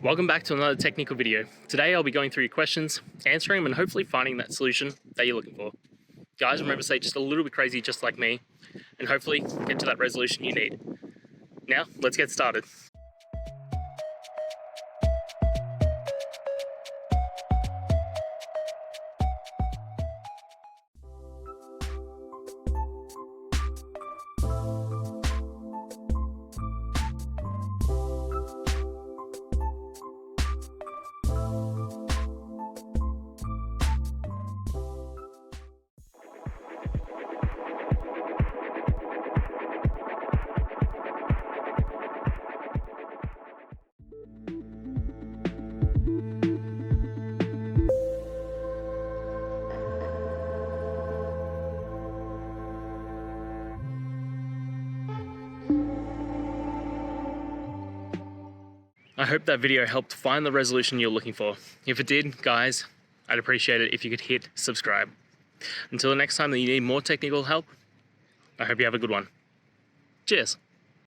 Welcome back to another technical video. Today I'll be going through your questions, answering them, and hopefully finding that solution that you're looking for. Guys, remember to stay just a little bit crazy just like me, and hopefully get to that resolution you need. Now, let's get started. I hope that video helped find the resolution you're looking for. If it did, guys, I'd appreciate it if you could hit subscribe. Until the next time that you need more technical help, I hope you have a good one. Cheers.